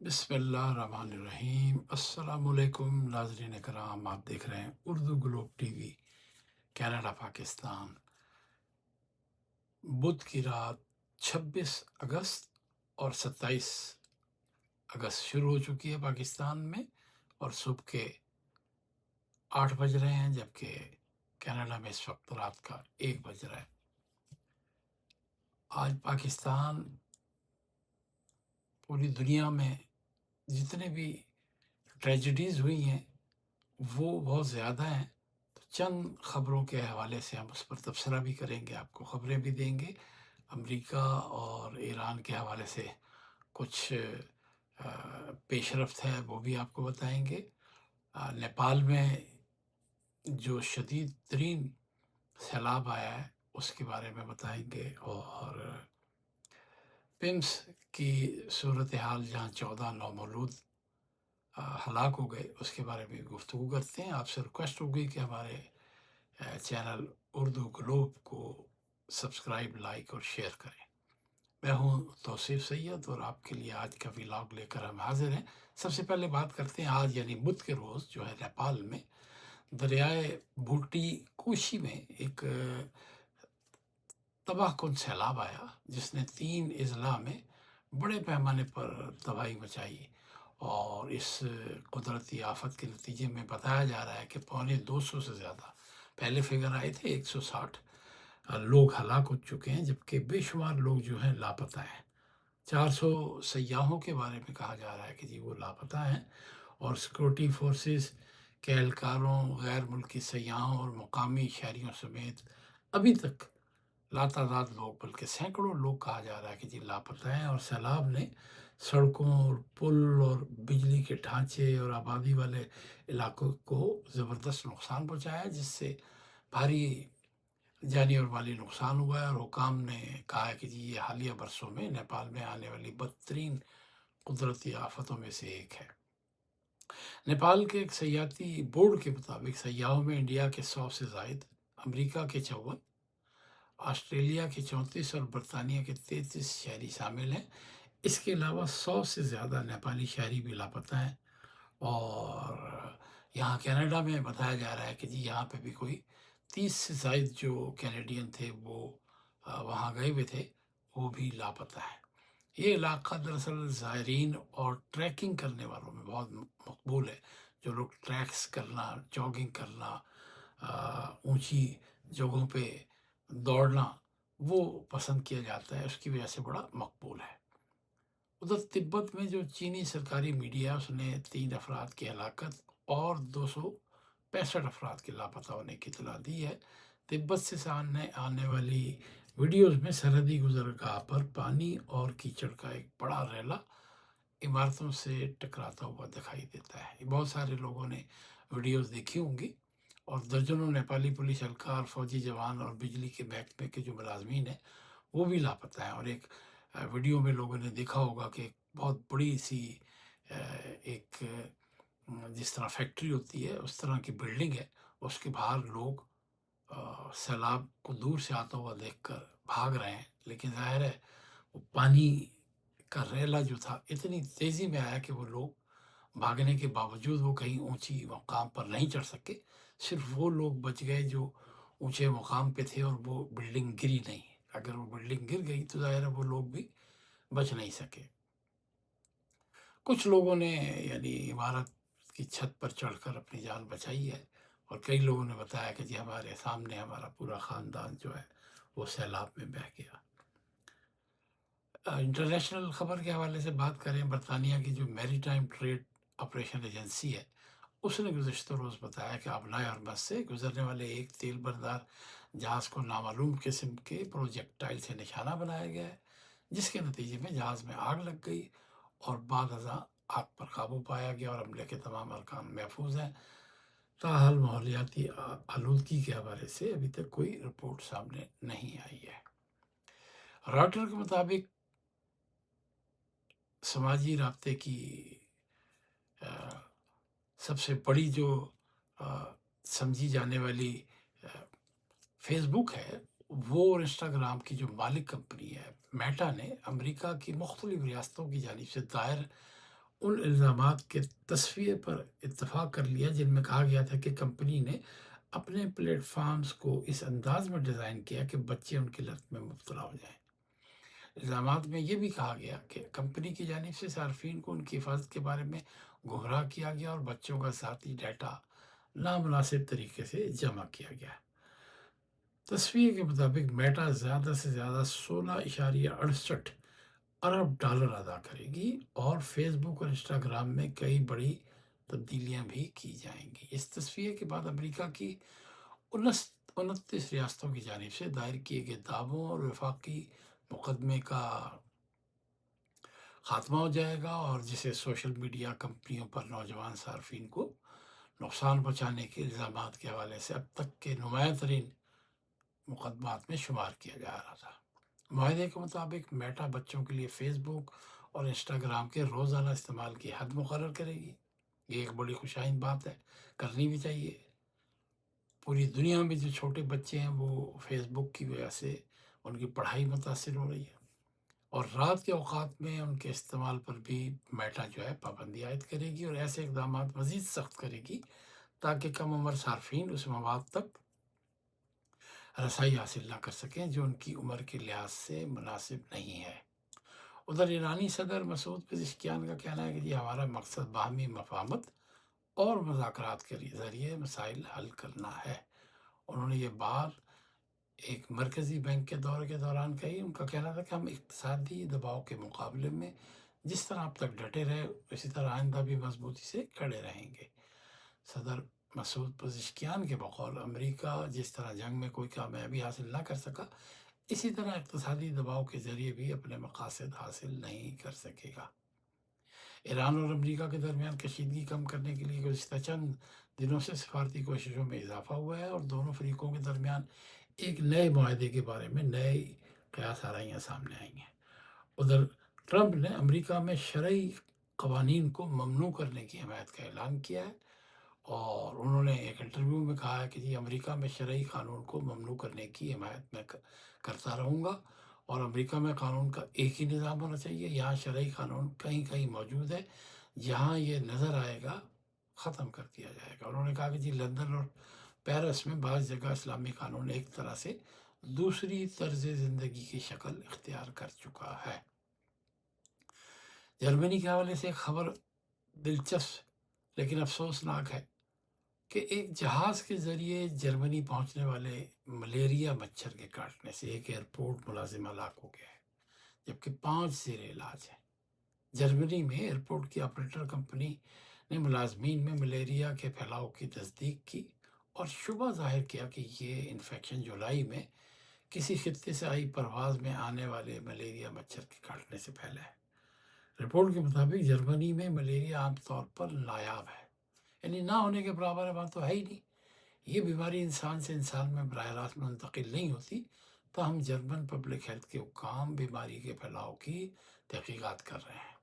بسم اللہ الرحمن الرحیم۔ السلام علیکم ناظرین کرام، آپ دیکھ رہے ہیں اردو گلوب ٹی وی، کینیڈا پاکستان۔ بدھ کی رات 26 اگست اور 27 اگست شروع ہو چکی ہے پاکستان میں، اور صبح کے 8 بج رہے ہیں، جبکہ کینیڈا میں اس وقت رات کا 1 بج رہا ہے۔ آج پاکستان پوری دنیا میں جتنے بھی ٹریجڈیز ہوئی ہیں وہ بہت زیادہ ہیں، تو چند خبروں کے حوالے سے ہم اس پر تبصرہ بھی کریں گے، آپ کو خبریں بھی دیں گے۔ امریکہ اور ایران کے حوالے سے کچھ پیش رفت ہے وہ بھی آپ کو بتائیں گے۔ نیپال میں جو شدید ترین سیلاب آیا ہے اس کے بارے میں بتائیں گے، اور پمس کی صورتحال جہاں 14 نومولود ہلاک ہو گئے اس کے بارے میں گفتگو کرتے ہیں۔ آپ سے ریکویسٹ ہوگی کہ ہمارے چینل اردو گلوب کو سبسکرائب، لائک اور شیئر کریں۔ میں ہوں توصیف سید، اور آپ کے لیے آج کا ولاگ لے کر ہم حاضر ہیں۔ سب سے پہلے بات کرتے ہیں آج یعنی بدھ کے روز جو ہے نیپال میں دریائے بھوٹی کوشی میں ایک تباہ کن سیلاب آیا، جس نے 3 اضلاع میں بڑے پیمانے پر تباہی مچائی، اور اس قدرتی آفت کے نتیجے میں بتایا جا رہا ہے کہ 250 سے زیادہ، پہلے فگر آئے تھے 160 لوگ ہلاک ہو چکے ہیں، جبکہ بے شمار لوگ جو ہیں لاپتہ ہیں۔ 400 سیاحوں کے بارے میں کہا جا رہا ہے کہ جی وہ لاپتہ ہیں، اور سیکورٹی فورسز کے اہلکاروں، غیر ملکی سیاحوں اور مقامی شہریوں سمیت ابھی تک لاتعداد لوگ، بلکہ سینکڑوں لوگ کہا جا رہا ہے کہ جی لاپتہ ہیں، اور سیلاب نے سڑکوں اور پل اور بجلی کے ڈھانچے اور آبادی والے علاقوں کو زبردست نقصان پہنچایا، جس سے بھاری جانی اور مالی نقصان ہوا ہے۔ اور حکام نے کہا ہے کہ جی یہ حالیہ برسوں میں نیپال میں آنے والی بدترین قدرتی آفتوں میں سے ایک ہے۔ نیپال کے ایک سیاحتی بورڈ کے مطابق سیاحوں میں انڈیا کے 100 سے زائد، امریکہ کے 54، آسٹریلیا کے 34 اور برطانیہ کے 33 شہری شامل ہیں۔ اس کے علاوہ 100 سے زیادہ نیپالی شہری بھی لاپتہ ہیں، اور یہاں کینیڈا میں بتایا جا رہا ہے کہ جی یہاں پہ بھی کوئی 30 سے زائد جو کینیڈین تھے وہ وہاں گئے ہوئے تھے، وہ بھی لاپتہ ہیں۔ یہ علاقہ دراصل زائرین اور ٹریکنگ کرنے والوں میں بہت مقبول ہے۔ جو لوگ ٹریکس کرنا، جاگنگ کرنا، اونچی جگہوں پہ دوڑنا وہ پسند کیا جاتا ہے، اس کی وجہ سے بڑا مقبول ہے۔ ادھر تبت میں جو چینی سرکاری میڈیا اس نے 3 افراد کی ہلاکت اور 265 افراد کے لاپتہ ہونے کی اطلاع دی ہے۔ تبت سے سامنے آنے والی ویڈیوز میں سرحدی گزرگاہ پر پانی اور کیچڑ کا ایک بڑا ریلا عمارتوں سے ٹکراتا ہوا دکھائی دیتا ہے۔ بہت سارے لوگوں نے ویڈیوز دیکھی ہوں گی، اور درجنوں نیپالی پولیس اہلکار، فوجی جوان اور بجلی کے محکمے کے جو ملازمین ہیں وہ بھی لاپتہ ہیں۔ اور ایک ویڈیو میں لوگوں نے دیکھا ہوگا کہ ایک بہت بڑی سی ایک جس طرح فیکٹری ہوتی ہے اس طرح کی بلڈنگ ہے، اس کے باہر لوگ سیلاب کو دور سے آتا ہوا دیکھ کر بھاگ رہے ہیں، لیکن ظاہر ہے وہ پانی کا ریلا جو تھا اتنی تیزی میں آیا کہ وہ لوگ بھاگنے کے باوجود وہ کہیں اونچی مقام پر نہیں چڑھ سکے۔ صرف وہ لوگ بچ گئے جو اونچے مقام پہ تھے، اور وہ بلڈنگ گری نہیں۔ اگر وہ بلڈنگ گر گئی تو ظاہر ہے وہ لوگ بھی بچ نہیں سکے۔ کچھ لوگوں نے یعنی عمارت کی چھت پر چڑھ کر اپنی جان بچائی ہے، اور کئی لوگوں نے بتایا کہ جی ہمارے سامنے ہمارا پورا خاندان جو ہے وہ سیلاب میں بہہ گیا۔ انٹرنیشنل خبر کے حوالے سے بات کریں، برطانیہ کی جو میری ٹائم ٹریڈ آپریشن ایجنسی ہے اس نے گزشتہ روز بتایا کہ آبنائے ہارمز سے گزرنے والے ایک تیل بردار جہاز کو نامعلوم قسم کے پروجیکٹائل سے نشانہ بنایا گیا ہے، جس کے نتیجے میں جہاز میں آگ لگ گئی، اور بعد ازاں آگ پر قابو پایا گیا، اور عملے کے تمام ارکان محفوظ ہیں۔ تاحال ماحولیاتی آلودگی کے حوالے سے ابھی تک کوئی رپورٹ سامنے نہیں آئی ہے۔ رائٹر کے مطابق سماجی رابطے کی سب سے بڑی جو سمجھی جانے والی فیس بک ہے، وہ اور انسٹاگرام کی جو مالک کمپنی ہے میٹا نے امریکہ کی مختلف ریاستوں کی جانب سے دائر ان الزامات کے تصفیے پر اتفاق کر لیا جن میں کہا گیا تھا کہ کمپنی نے اپنے پلیٹ فارمز کو اس انداز میں ڈیزائن کیا کہ بچے ان کی لت میں مبتلا ہو جائیں۔ الزامات میں یہ بھی کہا گیا کہ کمپنی کی جانب سے صارفین کو ان کی حفاظت کے بارے میں گمراہ کیا گیا اور بچوں کا ذاتی ڈیٹا نامناسب طریقے سے جمع کیا گیا۔ تصفیے کے مطابق میٹا زیادہ سے زیادہ 16.68 ارب ڈالر ادا کرے گی اور فیس بک اور انسٹاگرام میں کئی بڑی تبدیلیاں بھی کی جائیں گی۔ اس تصفیے کے بعد امریکہ کی 29 ریاستوں کی جانب سے دائر کیے گئے دعووں اور وفاقی مقدمے کا خاتمہ ہو جائے گا، اور جسے سوشل میڈیا کمپنیوں پر نوجوان صارفین کو نقصان پہنچانے کے الزامات کے حوالے سے اب تک کے نمایاں ترین مقدمات میں شمار کیا جا رہا تھا۔ معاہدے کے مطابق میٹا بچوں کے لیے فیس بک اور انسٹاگرام کے روزانہ استعمال کی حد مقرر کرے گی۔ یہ ایک بڑی خوشائند بات ہے، کرنی بھی چاہیے۔ پوری دنیا میں جو چھوٹے بچے ہیں وہ فیس بک کی وجہ سے ان کی پڑھائی متاثر ہو رہی ہے، اور رات کے اوقات میں ان کے استعمال پر بھی میٹا جو ہے پابندی عائد کرے گی اور ایسے اقدامات مزید سخت کرے گی تاکہ کم عمر صارفین اس مواد تک رسائی حاصل نہ کر سکیں جو ان کی عمر کے لحاظ سے مناسب نہیں ہے۔ ادھر ایرانی صدر مسعود پزشکیان کا کہنا ہے کہ یہ ہمارا مقصد باہمی مفاہمت اور مذاکرات کے ذریعے مسائل حل کرنا ہے۔ انہوں نے یہ بات ایک مرکزی بینک کے دورے کے دوران کہی۔ ان کا کہنا تھا کہ ہم اقتصادی دباؤ کے مقابلے میں جس طرح اب تک ڈٹے رہے اسی طرح آئندہ بھی مضبوطی سے کھڑے رہیں گے۔ صدر مسعود پزشکیان کے بقول امریکہ جس طرح جنگ میں کوئی کامیابی حاصل نہ کر سکا، اسی طرح اقتصادی دباؤ کے ذریعے بھی اپنے مقاصد حاصل نہیں کر سکے گا۔ ایران اور امریکہ کے درمیان کشیدگی کم کرنے کے لیے گزشتہ چند دنوں سے سفارتی کوششوں میں اضافہ ہوا ہے اور دونوں فریقوں کے درمیان ایک نئے معاہدے کے بارے میں نئے قیاس آرائیاں سامنے آئی ہیں۔ ادھر ٹرمپ نے امریکہ میں شرعی قوانین کو ممنوع کرنے کی حمایت کا اعلان کیا ہے، اور انہوں نے ایک انٹرویو میں کہا ہے کہ جی امریکہ میں شرعی قانون کو ممنوع کرنے کی حمایت میں کرتا رہوں گا، اور امریکہ میں قانون کا ایک ہی نظام ہونا چاہیے۔ یہاں شرعی قانون کہیں کہیں موجود ہے، جہاں یہ نظر آئے گا ختم کر دیا جائے گا۔ انہوں نے کہا کہ جی لندن اور پیرس میں بعض جگہ اسلامی قانون ایک طرح سے دوسری طرز زندگی کی شکل اختیار کر چکا ہے۔ جرمنی کے حوالے سے ایک خبر دلچسپ لیکن افسوسناک ہے کہ ایک جہاز کے ذریعے جرمنی پہنچنے والے ملیریا مچھر کے کاٹنے سے ایک ایئرپورٹ ملازم ہلاک ہو گیا ہے، جبکہ 5 زیر علاج ہیں۔ جرمنی میں ایئرپورٹ کی آپریٹر کمپنی نے ملازمین میں ملیریا کے پھیلاؤ کی تصدیق کی اور شبہ ظاہر کیا کہ یہ انفیکشن جولائی میں کسی خطے سے آئی پرواز میں آنے والے ملیریا مچھر کے کاٹنے سے پھیلا ہے۔ رپورٹ کے مطابق جرمنی میں ملیریا عام طور پر نایاب ہے، یعنی نہ ہونے کے برابر ہے، وہاں تو ہے ہی نہیں۔ یہ بیماری انسان سے انسان میں براہ راست منتقل نہیں ہوتی، تاہم جرمن پبلک ہیلتھ کے حکام بیماری کے پھیلاؤ کی تحقیقات کر رہے ہیں۔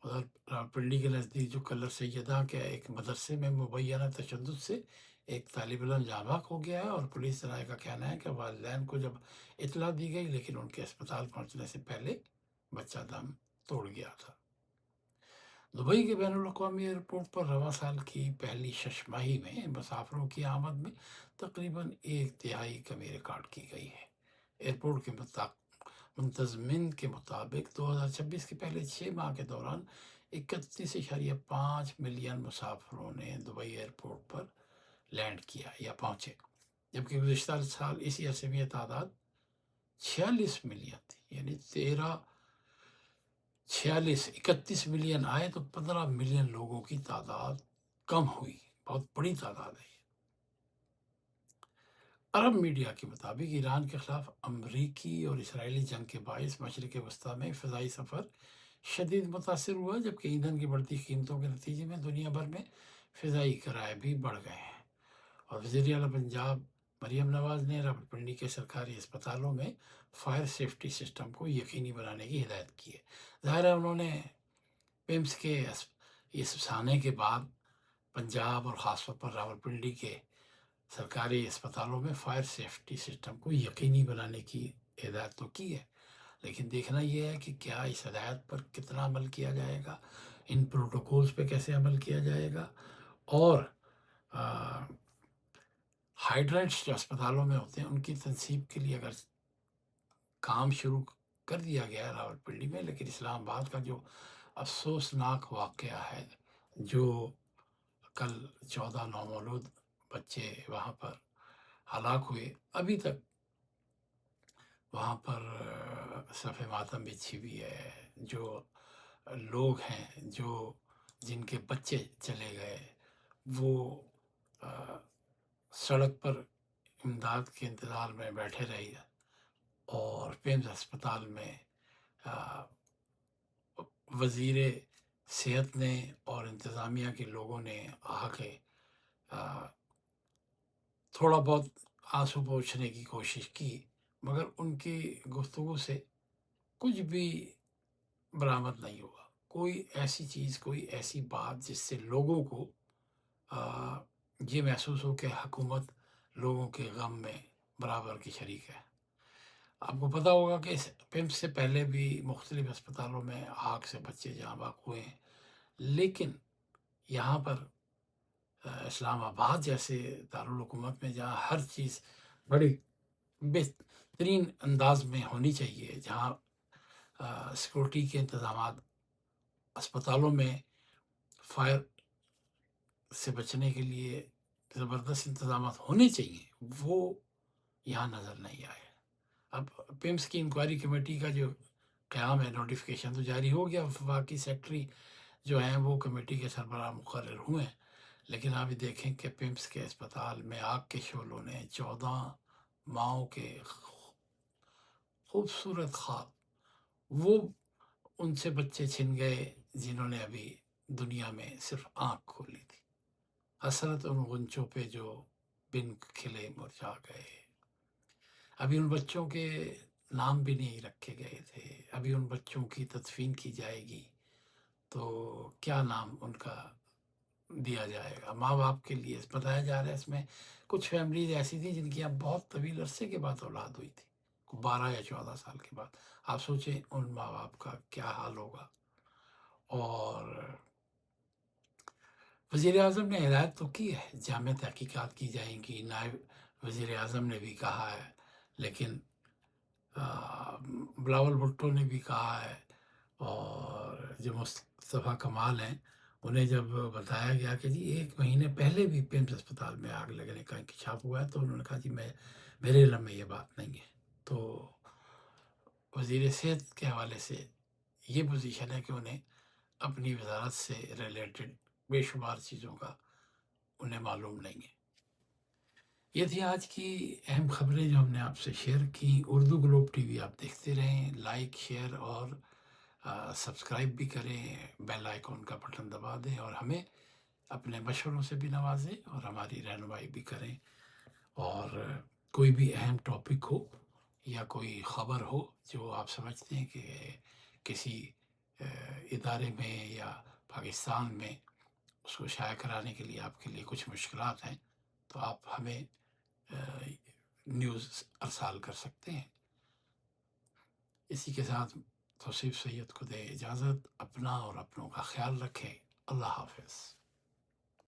ادھر راولپنڈی کے نزدیک جو کلر سیدہ کے ایک مدرسے میں مبینہ تشدد سے ایک طالب علم جاں بحق ہو گیا ہے، اور پولیس ذرائع کا کہنا ہے کہ والدین کو جب اطلاع دی گئی لیکن ان کے اسپتال پہنچنے سے پہلے بچہ دم توڑ گیا تھا۔ دبئی کے بین الاقوامی ایئرپورٹ پر رواں سال کی پہلی شش ماہی میں مسافروں کی آمد میں تقریباً 1/3 کمی ریکارڈ کی گئی ہے۔ ایئرپورٹ کے منتظمین کے مطابق 2026 کے پہلے 6 ماہ کے دوران 31.5 ملین مسافروں نے دبئی ایئرپورٹ پر لینڈ کیا یا پہنچے، جبکہ گزشتہ سال اسی عرصے میں یہ تعداد 46 ملین تھی، یعنی 31 ملین آئے تو 15 ملین لوگوں کی تعداد کم ہوئی۔ بہت بڑی تعداد ہے۔ عرب میڈیا کے مطابق ایران کے خلاف امریکی اور اسرائیلی جنگ کے باعث مشرق وسطیٰ میں فضائی سفر شدید متاثر ہوا، جبکہ ایندھن کی بڑھتی قیمتوں کے نتیجے میں دنیا بھر میں فضائی کرائے بھی بڑھ گئے ہیں۔ اور وزیر اعلیٰ پنجاب مریم نواز نے راولپنڈی کے سرکاری اسپتالوں میں فائر سیفٹی سسٹم کو یقینی بنانے کی ہدایت کی ہے۔ ظاہر ہے انہوں نے پیمس کے اس سانے کے بعد پنجاب اور خاص طور پر راولپنڈی کے سرکاری اسپتالوں میں فائر سیفٹی سسٹم کو یقینی بنانے کی ہدایت تو کی ہے، لیکن دیکھنا یہ ہے کہ کیا اس ہدایت پر کتنا عمل کیا جائے گا، ان پروٹوکولز پہ کیسے عمل کیا جائے گا، اور ہائیڈرینٹس جو اسپتالوں میں ہوتے ہیں ان کی تنصیب کے لیے اگر کام شروع کر دیا گیا ہے راول پنڈی میں، لیکن اسلام آباد کا جو افسوسناک واقعہ ہے، جو کل 14 نومولود بچے وہاں پر ہلاک ہوئے، ابھی تک وہاں پر صف ماتم بچھی ہوئی ہے، جو لوگ ہیں جن کے بچے چلے گئے وہ سڑک پر امداد کے انتظار میں بیٹھے رہے، اور پیمز ہسپتال میں وزیر صحت نے اور انتظامیہ کے لوگوں نے آ کے تھوڑا بہت آنسو پوچھنے کی کوشش کی، مگر ان کی گفتگو سے کچھ بھی برآمد نہیں ہوا، کوئی ایسی چیز، کوئی ایسی بات جس سے لوگوں کو یہ محسوس ہو کہ حکومت لوگوں کے غم میں برابر کی شریک ہے۔ آپ کو پتہ ہوگا کہ پیمس سے پہلے بھی مختلف اسپتالوں میں آگ سے بچے جاں بحق ہوئے ہیں، لیکن یہاں پر اسلام آباد جیسے دارالحکومت میں جہاں ہر چیز بڑی بہترین انداز میں ہونی چاہیے، جہاں سیکورٹی کے انتظامات اسپتالوں میں فائر سے بچنے کے لیے زبردست انتظامات ہونے چاہیے، وہ یہاں نظر نہیں آئے۔ اب پیمس کی انکوائری کمیٹی کا جو قیام ہے، نوٹیفیکیشن تو جاری ہو گیا، وفاقی سیکٹری جو ہیں وہ کمیٹی کے سربراہ مقرر ہوئے ہیں، لیکن ابھی دیکھیں کہ پیمس کے اسپتال میں آگ کے شعلوں نے 14 ماؤں کے خوبصورت خواب، وہ ان سے بچے چھن گئے جنہوں نے ابھی دنیا میں صرف آنکھ کھولی تھی، حسرت ان غنچوں پہ جو بن کھلے مرجھا گئے۔ ابھی ان بچوں کے نام بھی نہیں رکھے گئے تھے، ابھی ان بچوں کی تدفین کی جائے گی تو کیا نام ان کا دیا جائے گا؟ ماں باپ کے لیے بتایا جا رہا ہے اس میں کچھ فیملیز ایسی تھیں جن کی اب بہت طویل عرصے کے بعد اولاد ہوئی تھی، 12 یا 14 سال کے بعد۔ آپ سوچیں ان ماں باپ کا کیا حال ہوگا۔ اور وزیر اعظم نے ہدایت تو کی ہے، جامع تحقیقات کی جائیں گی، نائب وزیر اعظم نے بھی کہا ہے، لیکن بلاول بھٹو نے بھی کہا ہے، اور جو مصطفیٰ کمال ہیں انہیں جب بتایا گیا کہ جی 1 مہینے پہلے بھی پیمس اسپتال میں آگ لگنے کا انکشاف ہوا ہے، تو انہوں نے کہا جی میرے علم میں یہ بات نہیں ہے۔ تو وزیر صحت کے حوالے سے یہ پوزیشن ہے کہ انہیں اپنی وزارت سے ریلیٹڈ بے شمار چیزوں کا انہیں معلوم نہیں ہے۔ یہ تھی آج کی اہم خبریں جو ہم نے آپ سے شیئر کی۔ اردو گلوب ٹی وی آپ دیکھتے رہیں، لائک، شیئر اور سبسکرائب بھی کریں، بیل آئیکن کا بٹن دبا دیں، اور ہمیں اپنے مشوروں سے بھی نوازیں اور ہماری رہنمائی بھی کریں۔ اور کوئی بھی اہم ٹاپک ہو یا کوئی خبر ہو جو آپ سمجھتے ہیں کہ کسی ادارے میں یا پاکستان میں اس کو شائع کرانے کے لیے آپ کے لیے کچھ مشکلات ہیں، تو آپ ہمیں نیوز ارسال کر سکتے ہیں۔ اسی کے ساتھ توصیف سید کو دے اجازت، اپنا اور اپنوں کا خیال رکھیں۔ اللہ حافظ۔